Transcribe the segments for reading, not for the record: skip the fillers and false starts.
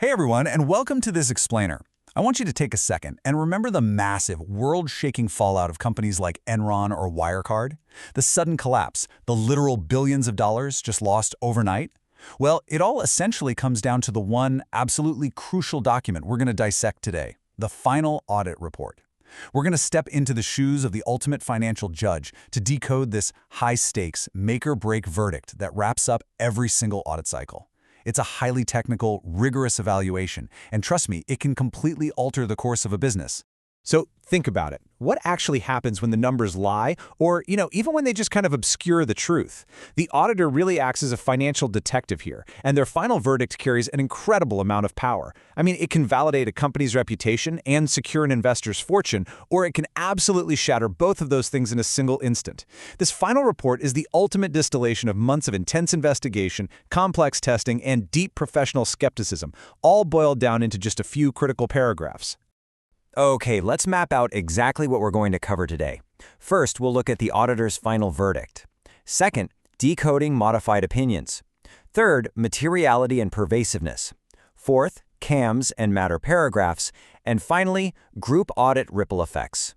Hey everyone, and welcome to this explainer. I want you to take a second and remember the massive, world-shaking fallout of companies like Enron or Wirecard? The sudden collapse, the literal billions of dollars just lost overnight? Well, it all essentially comes down to the one absolutely crucial document we're going to dissect today, the final audit report. We're going to step into the shoes of the ultimate financial judge to decode this high-stakes, make-or-break verdict that wraps up every single audit cycle. It's a highly technical, rigorous evaluation, and trust me, it can completely alter the course of a business. So think about it. What actually happens when the numbers lie, or, even when they just kind of obscure the truth? The auditor really acts as a financial detective here, and their final verdict carries an incredible amount of power. I mean, it can validate a company's reputation and secure an investor's fortune, or it can absolutely shatter both of those things in a single instant. This final report is the ultimate distillation of months of intense investigation, complex testing, and deep professional skepticism, all boiled down into just a few critical paragraphs. Okay, let's map out exactly what we're going to cover today. First, we'll look at the auditor's final verdict. Second, decoding modified opinions. Third, materiality and pervasiveness. Fourth, CAMs and matter paragraphs. And finally, group audit ripple effects.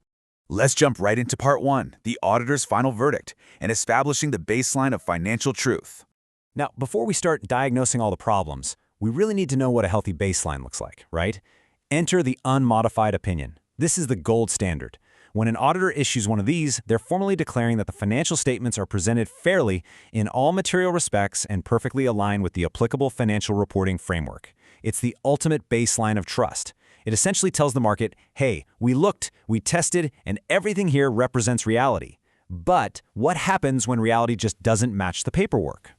Let's jump right into part one, the auditor's final verdict, and establishing the baseline of financial truth. Now, before we start diagnosing all the problems, we really need to know what a healthy baseline looks like, right? Enter the unmodified opinion. This is the gold standard. When an auditor issues one of these, they're formally declaring that the financial statements are presented fairly in all material respects and perfectly align with the applicable financial reporting framework. It's the ultimate baseline of trust. It essentially tells the market, hey, we looked, we tested, and everything here represents reality. But what happens when reality just doesn't match the paperwork?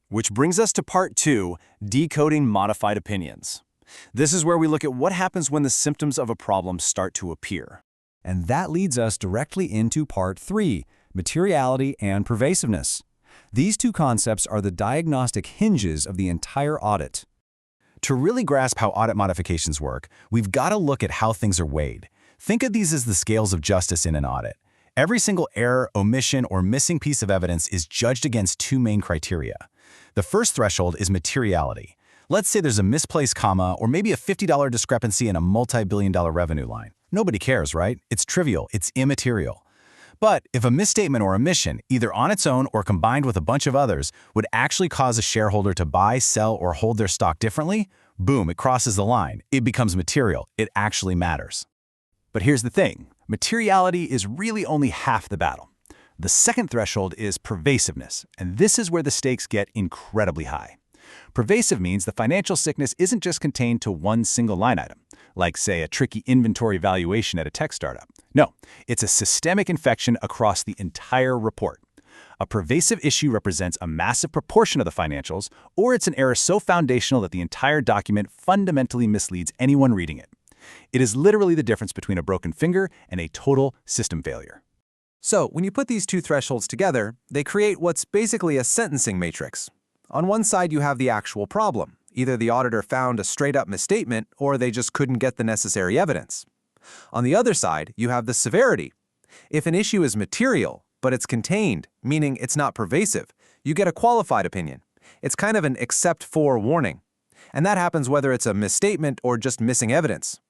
Which brings us to part two, decoding modified opinions. This is where we look at what happens when the symptoms of a problem start to appear. And that leads us directly into part three, materiality and pervasiveness. These two concepts are the diagnostic hinges of the entire audit. To really grasp how audit modifications work, we've got to look at how things are weighed. Think of these as the scales of justice in an audit. Every single error, omission, or missing piece of evidence is judged against two main criteria. The first threshold is materiality. Let's say there's a misplaced comma or maybe a $50 discrepancy in a multi-billion-dollar revenue line. Nobody cares, right? It's trivial, it's immaterial. But if a misstatement or omission, either on its own or combined with a bunch of others, would actually cause a shareholder to buy, sell, or hold their stock differently, boom, it crosses the line. It becomes material. It actually matters. But here's the thing. Materiality is really only half the battle. The second threshold is pervasiveness, and this is where the stakes get incredibly high. Pervasive means the financial sickness isn't just contained to one single line item, like, say, a tricky inventory valuation at a tech startup. No, it's a systemic infection across the entire report. A pervasive issue represents a massive proportion of the financials, or it's an error so foundational that the entire document fundamentally misleads anyone reading it. It is literally the difference between a broken finger and a total system failure. So, when you put these two thresholds together, they create what's basically a sentencing matrix. On one side, you have the actual problem. Either the auditor found a straight-up misstatement, or they just couldn't get the necessary evidence. On the other side, you have the severity. If an issue is material, but it's contained, meaning it's not pervasive, you get a qualified opinion. It's kind of an except-for warning. And that happens whether it's a misstatement or just missing evidence.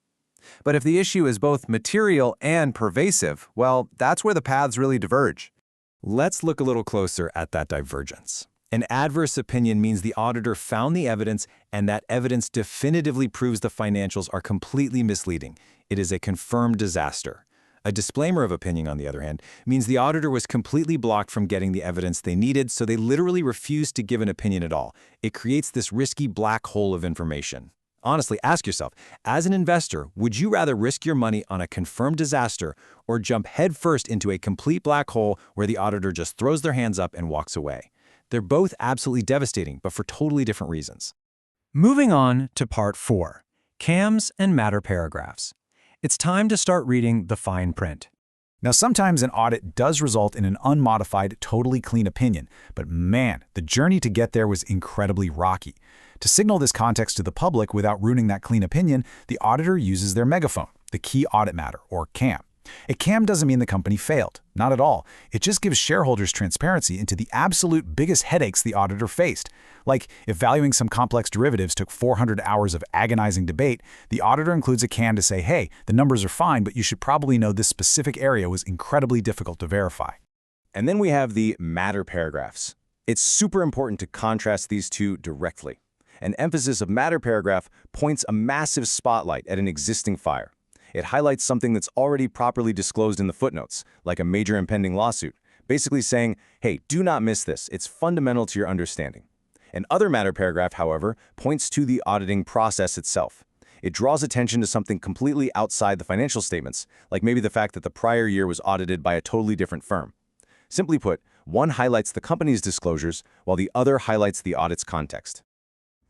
But if the issue is both material and pervasive, well, that's where the paths really diverge. Let's look a little closer at that divergence. An adverse opinion means the auditor found the evidence, and that evidence definitively proves the financials are completely misleading. It is a confirmed disaster. A disclaimer of opinion, on the other hand, means the auditor was completely blocked from getting the evidence they needed, so they literally refused to give an opinion at all. It creates this risky black hole of information. Honestly, ask yourself, as an investor, would you rather risk your money on a confirmed disaster or jump headfirst into a complete black hole where the auditor just throws their hands up and walks away? They're both absolutely devastating, but for totally different reasons. Moving on to part four, CAMs and matter paragraphs. It's time to start reading the fine print. Now, sometimes an audit does result in an unmodified, totally clean opinion, but man, the journey to get there was incredibly rocky. To signal this context to the public without ruining that clean opinion, the auditor uses their megaphone, the key audit matter, or CAM. A CAM doesn't mean the company failed. Not at all. It just gives shareholders transparency into the absolute biggest headaches the auditor faced. Like, if valuing some complex derivatives took 400 hours of agonizing debate, the auditor includes a CAM to say, hey, the numbers are fine, but you should probably know this specific area was incredibly difficult to verify. And then we have the matter paragraphs. It's super important to contrast these two directly. An emphasis of matter paragraph points a massive spotlight at an existing fire. It highlights something that's already properly disclosed in the footnotes, like a major impending lawsuit, basically saying, hey, do not miss this. It's fundamental to your understanding. An other matter paragraph, however, points to the auditing process itself. It draws attention to something completely outside the financial statements, like maybe the fact that the prior year was audited by a totally different firm. Simply put, one highlights the company's disclosures, while the other highlights the audit's context.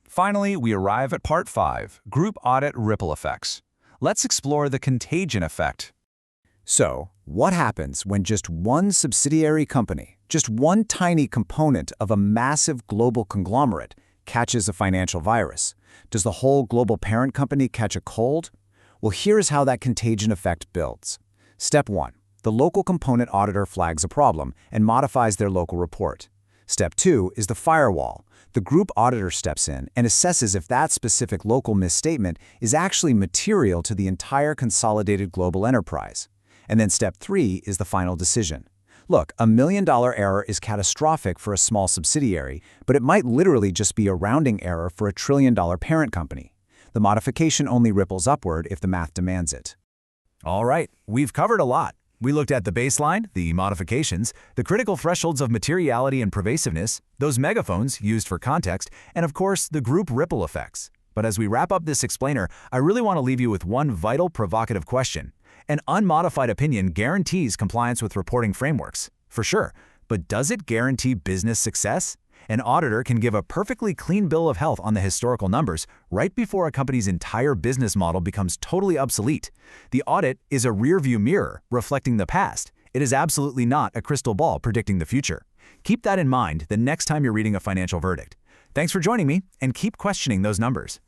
Finally, we arrive at Part 5, Group Audit Ripple Effects. Let's explore the contagion effect. So, what happens when just one subsidiary company, just one tiny component of a massive global conglomerate, catches a financial virus? Does the whole global parent company catch a cold? Well, here's how that contagion effect builds. Step 1. The local component auditor flags a problem and modifies their local report. Step 2 is the firewall. The group auditor steps in and assesses if that specific local misstatement is actually material to the entire consolidated global enterprise. And then step 3 is the final decision. Look, $1 million error is catastrophic for a small subsidiary, but it might literally just be a rounding error for a $1 trillion parent company. The modification only ripples upward if the math demands it. All right, we've covered a lot. We looked at the baseline, the modifications, the critical thresholds of materiality and pervasiveness, those megaphones used for context, and of course, the group ripple effects. But as we wrap up this explainer, I really want to leave you with one vital provocative question. An unmodified opinion guarantees compliance with reporting frameworks, for sure, but does it guarantee business success? An auditor can give a perfectly clean bill of health on the historical numbers right before a company's entire business model becomes totally obsolete. The audit is a rearview mirror reflecting the past. It is absolutely not a crystal ball predicting the future. Keep that in mind the next time you're reading a financial verdict. Thanks for joining me, and keep questioning those numbers.